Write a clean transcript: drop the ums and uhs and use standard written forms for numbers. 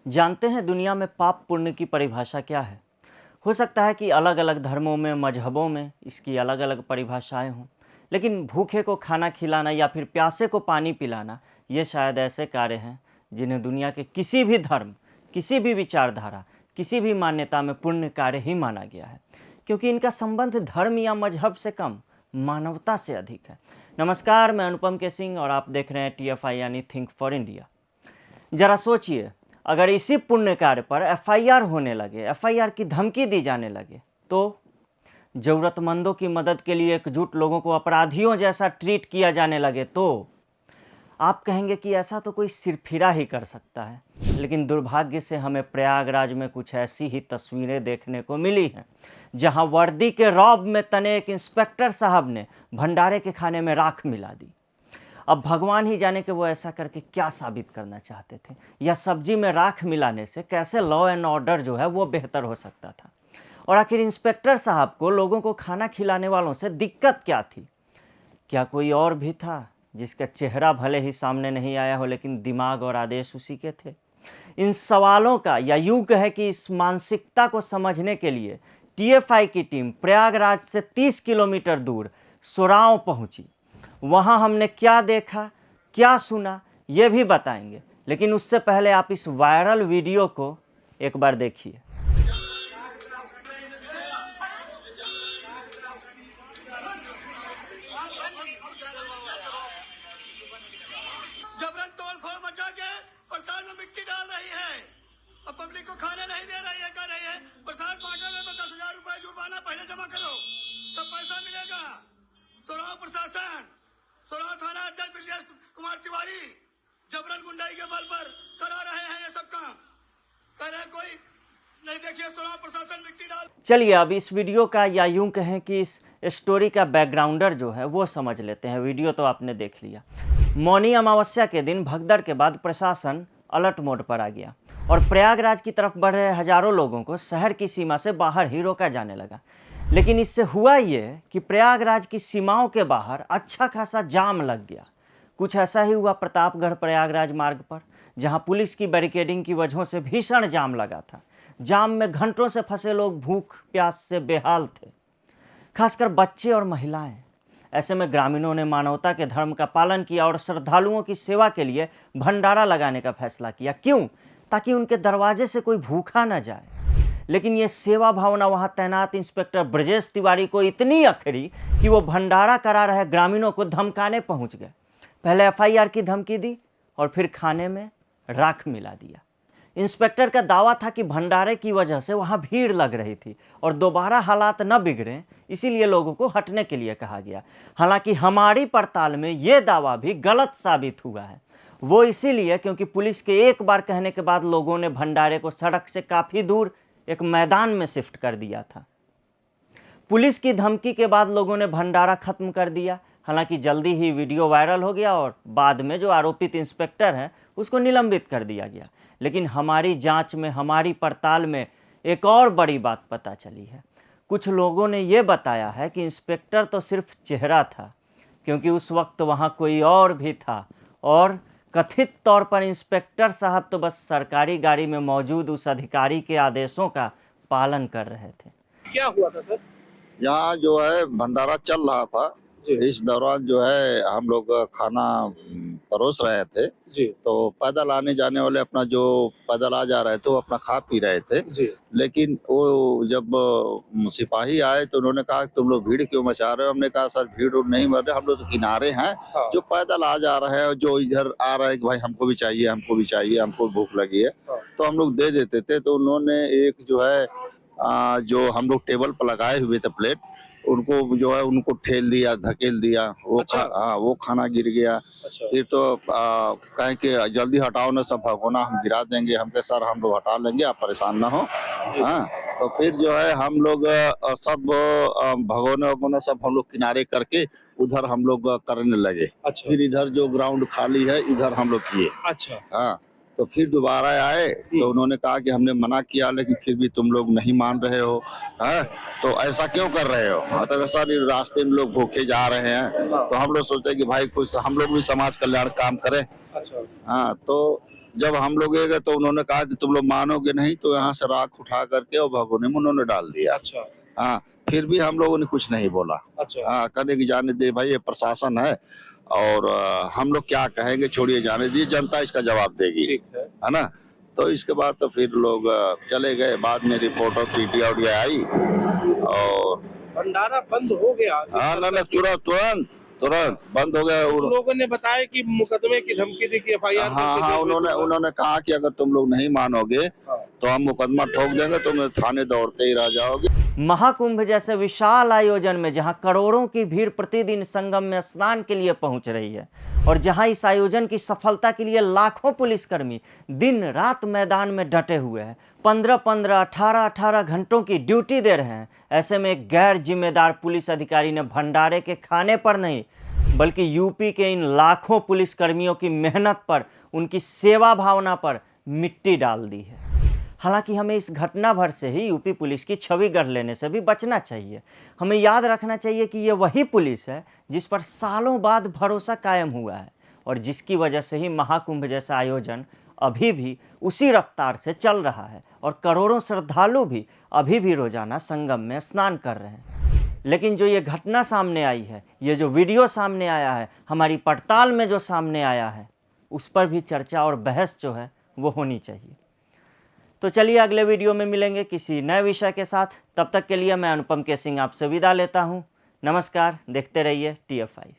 जानते हैं दुनिया में पाप पुण्य की परिभाषा क्या है। हो सकता है कि अलग अलग धर्मों में, मजहबों में इसकी अलग अलग परिभाषाएं हों, लेकिन भूखे को खाना खिलाना या फिर प्यासे को पानी पिलाना ये शायद ऐसे कार्य हैं जिन्हें दुनिया के किसी भी धर्म, किसी भी विचारधारा, किसी भी मान्यता में पुण्य कार्य ही माना गया है, क्योंकि इनका संबंध धर्म या मजहब से कम मानवता से अधिक है। नमस्कार, मैं अनुपम के सिंह और आप देख रहे हैं TFI यानी थिंक फॉर इंडिया। जरा सोचिए, अगर इसी पुण्य कार्य पर FIR होने लगे, FIR की धमकी दी जाने लगे, तो ज़रूरतमंदों की मदद के लिए एकजुट लोगों को अपराधियों जैसा ट्रीट किया जाने लगे, तो आप कहेंगे कि ऐसा तो कोई सिरफिरा ही कर सकता है। लेकिन दुर्भाग्य से हमें प्रयागराज में कुछ ऐसी ही तस्वीरें देखने को मिली हैं, जहां वर्दी के रौब में तने एक इंस्पेक्टर साहब ने भंडारे के खाने में राख मिला दी। अब भगवान ही जाने कि वो ऐसा करके क्या साबित करना चाहते थे, या सब्जी में राख मिलाने से कैसे लॉ एंड ऑर्डर जो है वो बेहतर हो सकता था। और आखिर इंस्पेक्टर साहब को लोगों को खाना खिलाने वालों से दिक्कत क्या थी? क्या कोई और भी था जिसका चेहरा भले ही सामने नहीं आया हो, लेकिन दिमाग और आदेश उसी के थे? इन सवालों का, या यूं कहे कि इस मानसिकता को समझने के लिए TFI की टीम प्रयागराज से 30 किलोमीटर दूर सोराव पहुंची। वहां हमने क्या देखा, क्या सुना, ये भी बताएंगे, लेकिन उससे पहले आप इस वायरल वीडियो को एक बार देखिए। जबरन तोड़-फोड़ मचा के प्रसाद में मिट्टी डाल रही है और पब्लिक को खाने नहीं दे रही है। कह रही है प्रसाद बांटने में 10,000 रुपए जुर्माना पहले जमा करो तब पैसा मिलेगा। सोराव प्रशासन, सोराव थाना अध्यक्ष ब्रजेश कुमार तिवारी जबरन गुंडाई के बल पर करा रहे हैं ये सब काम। कह रहे कोई नहीं, देखिए सोराव प्रशासन मिट्टी डाल। चलिए अब इस वीडियो का, या यूं कहें कि इस स्टोरी का बैकग्राउंडर जो है वो समझ लेते हैं। वीडियो तो आपने देख लिया। मौनी अमावस्या के दिन भगदड़ के बाद प्रशासन अलर्ट मोड पर आ गया और प्रयागराज की तरफ बढ़ रहे हजारों लोगों को शहर की सीमा से बाहर ही रोका जाने लगा। लेकिन इससे हुआ ये कि प्रयागराज की सीमाओं के बाहर अच्छा खासा जाम लग गया। कुछ ऐसा ही हुआ प्रतापगढ़ प्रयागराज मार्ग पर, जहां पुलिस की बैरिकेडिंग की वजहों से भीषण जाम लगा था। जाम में घंटों से फंसे लोग भूख प्यास से बेहाल थे, खासकर बच्चे और महिलाएं। ऐसे में ग्रामीणों ने मानवता के धर्म का पालन किया और श्रद्धालुओं की सेवा के लिए भंडारा लगाने का फैसला किया। क्यों? ताकि उनके दरवाजे से कोई भूखा न जाए। लेकिन ये सेवा भावना वहां तैनात इंस्पेक्टर ब्रजेश तिवारी को इतनी अखरी कि वो भंडारा करा रहे ग्रामीणों को धमकाने पहुंच गए। पहले FIR की धमकी दी और फिर खाने में राख मिला दिया। इंस्पेक्टर का दावा था कि भंडारे की वजह से वहां भीड़ लग रही थी और दोबारा हालात न बिगड़ें, इसीलिए लोगों को हटने के लिए कहा गया। हालांकि हमारी पड़ताल में ये दावा भी गलत साबित हुआ है। वो इसीलिए क्योंकि पुलिस के एक बार कहने के बाद लोगों ने भंडारे को सड़क से काफ़ी दूर एक मैदान में शिफ्ट कर दिया था। पुलिस की धमकी के बाद लोगों ने भंडारा खत्म कर दिया। हालांकि जल्दी ही वीडियो वायरल हो गया और बाद में जो आरोपित इंस्पेक्टर हैं उसको निलंबित कर दिया गया। लेकिन हमारी जांच में, हमारी पड़ताल में एक और बड़ी बात पता चली है। कुछ लोगों ने ये बताया है कि इंस्पेक्टर तो सिर्फ चेहरा था, क्योंकि उस वक्त वहाँ कोई और भी था और कथित तौर पर इंस्पेक्टर साहब तो बस सरकारी गाड़ी में मौजूद उस अधिकारी के आदेशों का पालन कर रहे थे। क्या हुआ था सर? यहाँ जो है भंडारा चल रहा था। इस दौरान जो है हम लोग खाना परोस रहे थे, तो पैदल आने जाने वाले अपना जो पैदल आ जा रहे थे वो अपना खा पी रहे थे। लेकिन वो जब सिपाही आए तो उन्होंने कहा तुम लोग भीड़ क्यों मचा रहे हो? हमने कहा सर भीड़ नहीं मर रहे, हम लोग तो किनारे हैं। हाँ। जो पैदल आ जा रहे हैं, जो इधर आ रहे हैं कि भाई हमको भी चाहिए, हमको भी चाहिए, हमको भूख लगी है, हाँ। तो हम लोग दे देते थे। तो उन्होंने एक जो है जो हम लोग टेबल पर लगाए हुए थे प्लेट, उनको जो है उनको ठेल दिया, धकेल दिया। वो अच्छा। वो खाना गिर गया। अच्छा। फिर तो कहें कि जल्दी हटाओ ना, सब भगोना हम गिरा देंगे। हम कहे सर हम लोग हटा लेंगे, आप परेशान ना हो। हाँ, तो फिर जो है हम लोग सब भगोने वगोने सब हम लोग किनारे करके उधर हम लोग करने लगे। अच्छा। फिर इधर जो ग्राउंड खाली है इधर हम लोग किए। अच्छा। हाँ, तो फिर दोबारा आए तो उन्होंने कहा कि हमने मना किया लेकिन फिर भी तुम लोग नहीं मान रहे हो। हाँ, तो ऐसा क्यों कर रहे हो? हाँ, तो सर रास्ते में लोग भूखे जा रहे हैं, तो हम लोग सोचते कि भाई कुछ हम लोग भी समाज कल्याण काम करें। अच्छा। हाँ, तो जब हम लोग गए तो उन्होंने कहा कि तुम लोग मानोगे नहीं, तो यहाँ से राख उठा करके और भगोने में उन्होंने डाल दिया। अच्छा हाँ, फिर भी हम लोगों ने कुछ नहीं बोला। अच्छा हाँ, कहने की जाने दे भाई, ये प्रशासन है और हम लोग क्या कहेंगे, छोड़िए जाने दीजिए, जनता इसका जवाब देगी, ठीक है। ना। तो इसके बाद तो फिर लोग चले गए। बाद में रिपोर्ट और पीटीआई उड़िया आई और भंडारा बंद हो गया। हाँ ना तुरंत बंद हो गया। कुछ लोगों ने बताया कि मुकदमे की धमकी दी कि एफआईआर हाँ, उन्होंने कहा कि अगर तुम लोग नहीं मानोगे तो हम मुकदमा ठोक देंगे, तुम थाने दौड़ते ही रह जाओगे। महाकुंभ जैसे विशाल आयोजन में जहां करोड़ों की भीड़ प्रतिदिन संगम में स्नान के लिए पहुंच रही है और जहां इस आयोजन की सफलता के लिए लाखों पुलिसकर्मी दिन रात मैदान में डटे हुए हैं, 15-15, 18-18 घंटों की ड्यूटी दे रहे हैं, ऐसे में एक गैर जिम्मेदार पुलिस अधिकारी ने भंडारे के खाने पर नहीं बल्कि यूपी के इन लाखों पुलिसकर्मियों की मेहनत पर, उनकी सेवा भावना पर मिट्टी डाल दी है। हालांकि हमें इस घटना भर से ही यूपी पुलिस की छवि गढ़ लेने से भी बचना चाहिए। हमें याद रखना चाहिए कि ये वही पुलिस है जिस पर सालों बाद भरोसा कायम हुआ है और जिसकी वजह से ही महाकुंभ जैसा आयोजन अभी भी उसी रफ्तार से चल रहा है और करोड़ों श्रद्धालु भी अभी भी रोजाना संगम में स्नान कर रहे हैं। लेकिन जो ये घटना सामने आई है, ये जो वीडियो सामने आया है, हमारी पड़ताल में जो सामने आया है, उस पर भी चर्चा और बहस जो है वो होनी चाहिए। तो चलिए अगले वीडियो में मिलेंगे किसी नए विषय के साथ। तब तक के लिए मैं अनुपम के सिंह आपसे विदा लेता हूँ। नमस्कार, देखते रहिए TF5।